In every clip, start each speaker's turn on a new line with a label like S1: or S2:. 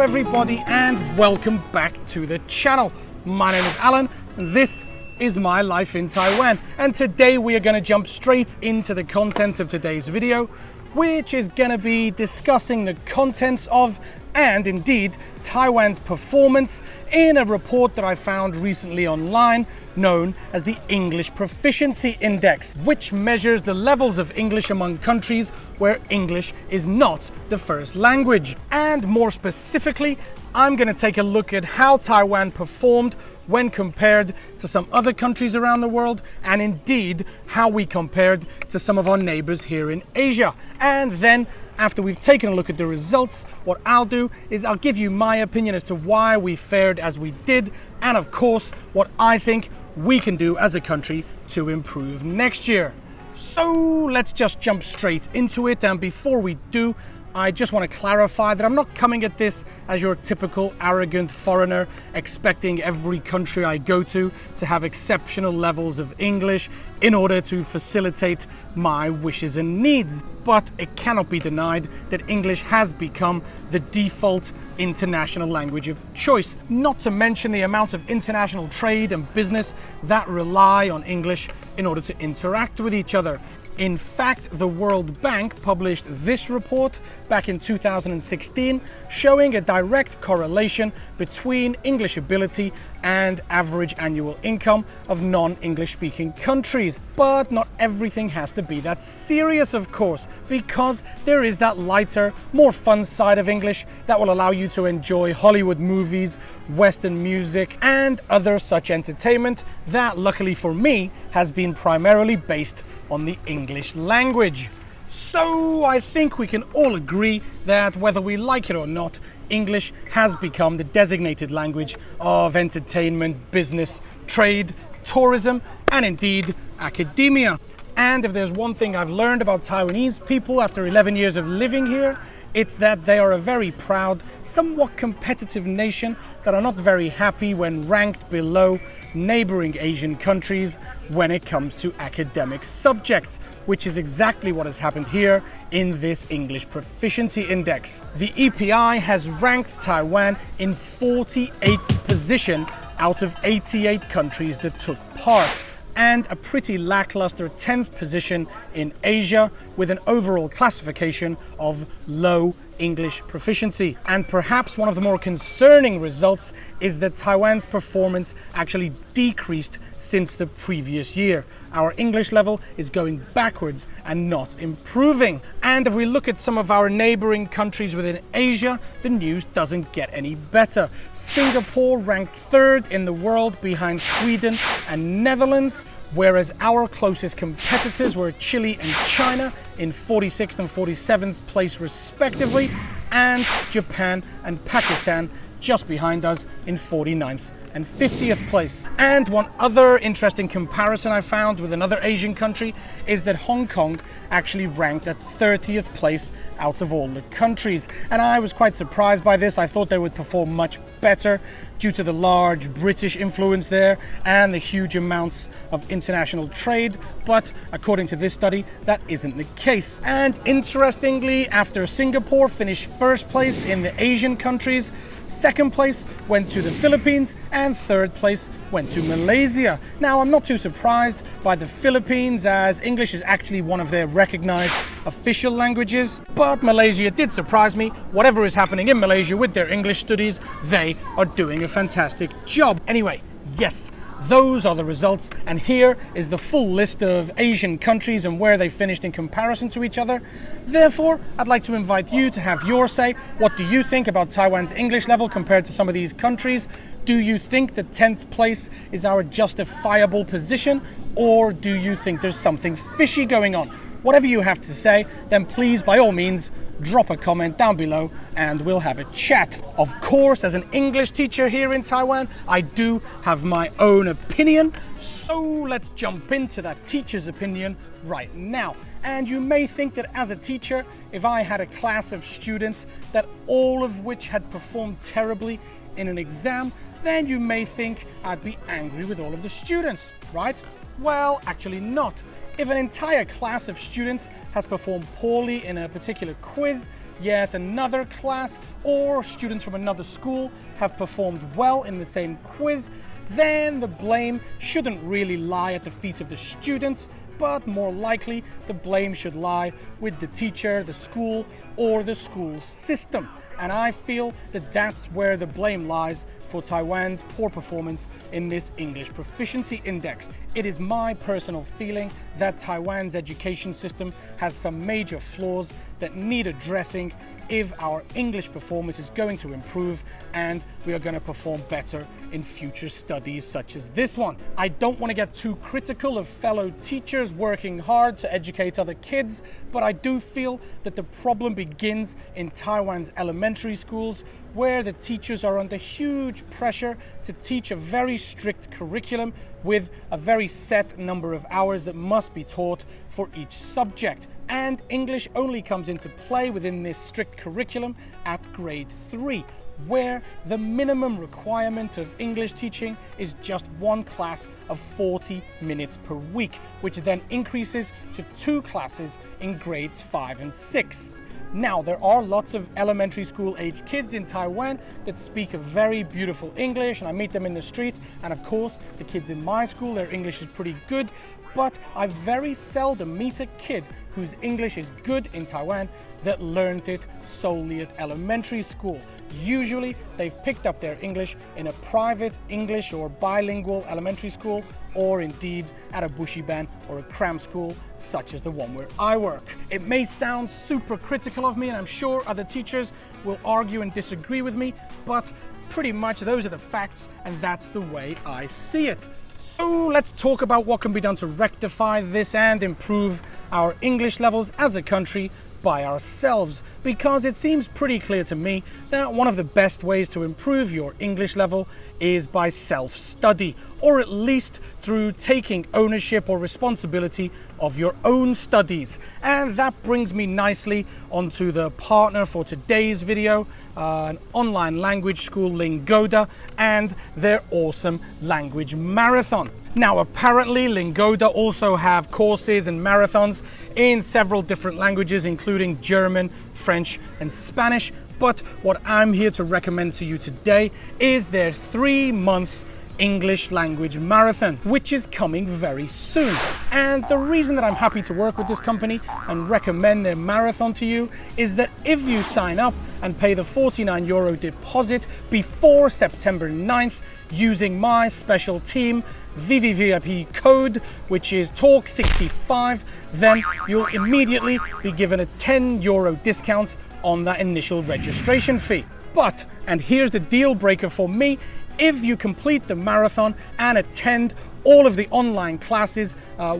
S1: everybody and welcome back to the channel. My name is Alan and this is my life in Taiwan, and today we are going to jump straight into the content of today's video, which is going to be discussing the contents of and indeed Taiwan's performance in a report that I found recently online known as the English Proficiency Index, which measures the levels of English among countries where English is not the first language. And more specifically, I'm going to take a look at how Taiwan performed when compared to some other countries around the world, and indeed how we compared to some of our neighbors here in Asia. And then after we've taken a look at the results, what I'll do is I'll give you my opinion as to why we fared as we did, and of course what I think we can do as a country to improve next year. So let's just jump straight into it, and before we do, I just want to clarify that I'm not coming at this as your typical arrogant foreigner expecting every country I go to have exceptional levels of English in order to facilitate my wishes and needs. But it cannot be denied that English has become the default international language of choice, not to mention the amount of international trade and business that rely on English in order to interact with each other. In fact, the World Bank published this report back in 2016 showing a direct correlation between English ability and average annual income of non-English speaking countries. But not everything has to be that serious, of course, because there is that lighter, more fun side of English that will allow you to enjoy Hollywood movies, Western music, and other such entertainment that, luckily for me, has been primarily based on the English language. So I think we can all agree that whether we like it or not, English has become the designated language of entertainment, business, trade, tourism, and indeed academia. And if there's one thing I've learned about Taiwanese people after 11 years of living here, it's that they are a very proud, somewhat competitive nation that are not very happy when ranked below neighboring Asian countries when it comes to academic subjects, which is exactly what has happened here in this English Proficiency Index. The EPI has ranked Taiwan in 48th position out of 88 countries that took part, and a pretty lackluster 10th position in Asia with an overall classification of low English proficiency. And perhaps one of the more concerning results is that Taiwan's performance actually decreased since the previous year. Our English level is going backwards and not improving. And if we look at some of our neighboring countries within Asia, the news doesn't get any better. Singapore ranked 3rd in the world behind Sweden and Netherlands, whereas our closest competitors were Chile and China in 46th and 47th place respectively, and Japan and Pakistan just behind us in 49th and 50th place. And one other interesting comparison I found with another Asian country is that Hong Kong actually ranked at 30th place out of all the countries. And I was quite surprised by this. I thought they would perform much better due to the large British influence there and the huge amounts of international trade, but according to this study, that isn't the case. And interestingly, after Singapore finished 1st place in the Asian countries, 2nd place went to the Philippines, and 3rd place went to Malaysia. Now, I'm not too surprised by the Philippines, as English is actually one of their recognized official languages, but Malaysia did surprise me. Whatever is happening in Malaysia with their English studies, they are doing a fantastic job. Anyway, yes, those are the results, and here is the full list of Asian countries and where they finished in comparison to each other. Therefore, I'd like to invite you to have your say. What do you think about Taiwan's English level compared to some of these countries? Do you think that 10th place is our justifiable position, or do you think there's something fishy going on? Whatever you have to say, then please, by all means, drop a comment down below and we'll have a chat. Of course, as an English teacher here in Taiwan, I do have my own opinion. So let's jump into that teacher's opinion right now. And you may think that as a teacher, if I had a class of students that all of which had performed terribly in an exam, then you may think I'd be angry with all of the students, right? Well, actually not. If an entire class of students has performed poorly in a particular quiz, yet another class or students from another school have performed well in the same quiz, then the blame shouldn't really lie at the feet of the students, but more likely the blame should lie with the teacher, the school, or the school system. And I feel that that's where the blame lies for Taiwan's poor performance in this English Proficiency Index. It is my personal feeling that Taiwan's education system has some major flaws that need addressing if our English performance is going to improve and we are going to perform better in future studies such as this one. I don't want to get too critical of fellow teachers working hard to educate other kids, but I do feel that the problem begins in Taiwan's elementary schools, where the teachers are under huge pressure to teach a very strict curriculum with a very set number of hours that must be taught for each subject. And English only comes into play within this strict curriculum at grade 3, where the minimum requirement of English teaching is just one class of 40 minutes per week, which then increases to 2 classes in grades 5 and 6. Now, there are lots of elementary school age kids in Taiwan that speak a very beautiful English, and I meet them in the street, and of course the kids in my school, their English is pretty good, but I very seldom meet a kid whose English is good in Taiwan that learned it solely at elementary school. Usually they've picked up their English in a private English or bilingual elementary school, or indeed at a bushiban or a cram school such as the one where I work. It may sound super critical of me, and I'm sure other teachers will argue and disagree with me, but pretty much those are the facts, and that's the way I see it. So let's talk about what can be done to rectify this and improve our English levels as a country by ourselves, because it seems pretty clear to me that one of the best ways to improve your English level is by self-study, or at least through taking ownership or responsibility of your own studies. And that brings me nicely onto the partner for today's video, an online language school, Lingoda, and their awesome language marathon. Now, apparently Lingoda also have courses and marathons in several different languages, including German, French, and Spanish. But what I'm here to recommend to you today is their 3-month English language marathon, which is coming very soon. And the reason that I'm happy to work with this company and recommend their marathon to you is that if you sign up and pay the €49 deposit before September 9th using my special team VVVIP code, which is TALK65, then you'll immediately be given a €10 discount on that initial registration fee. But, and here's the deal breaker for me, if you complete the marathon and attend all of the online classes,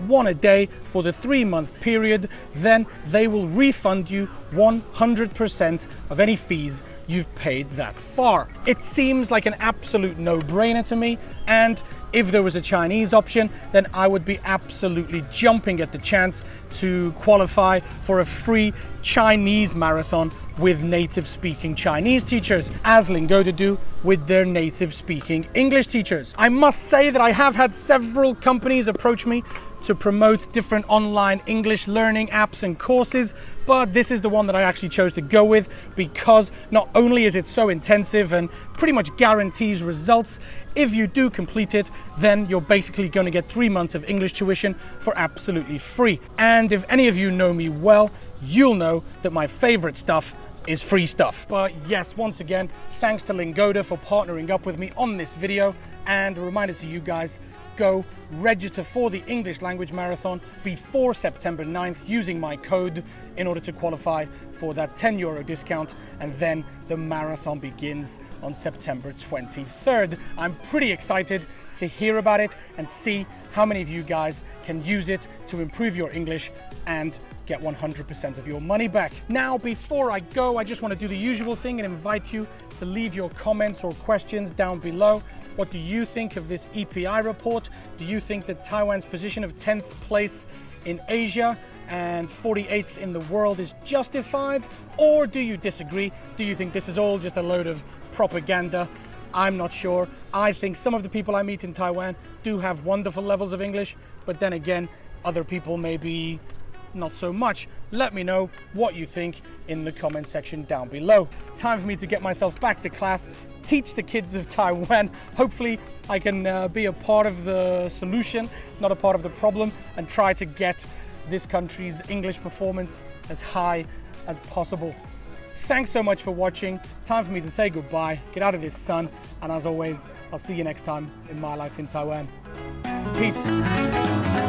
S1: one a day for the 3-month period, then they will refund you 100% of any fees you've paid that far. It seems like an absolute no-brainer to me, and if there was a Chinese option, then I would be absolutely jumping at the chance to qualify for a free Chinese marathon with native-speaking Chinese teachers, as Lingoda do with their native-speaking English teachers. I must say that I have had several companies approach me to promote different online English learning apps and courses, but this is the one that I actually chose to go with because not only is it so intensive and pretty much guarantees results, if you do complete it, then you're basically going to get 3 months of English tuition for absolutely free. And if any of you know me well, you'll know that my favorite stuff is free stuff. But yes, once again, thanks to Lingoda for partnering up with me on this video, and a reminder to you guys, go register for the English language marathon before September 9th using my code in order to qualify for that €10 discount, and then the marathon begins on September 23rd. I'm pretty excited to hear about it and see how many of you guys can use it to improve your English and get 100% of your money back. Now, before I go, I just want to do the usual thing and invite you to leave your comments or questions down below. What do you think of this EPI report? Do you think that Taiwan's position of 10th place in Asia and 48th in the world is justified? Or do you disagree? Do you think this is all just a load of propaganda? I'm not sure. I think some of the people I meet in Taiwan do have wonderful levels of English, but then again, other people may be not so much. Let me know what you think in the comment section down below. Time for me to get myself back to class, teach the kids of Taiwan. Hopefully I can be a part of the solution, not a part of the problem, and try to get this country's English performance as high as possible. Thanks so much for watching. Time for me to say goodbye, get out of this sun, and as always, I'll see you next time in My Life in Taiwan. Peace.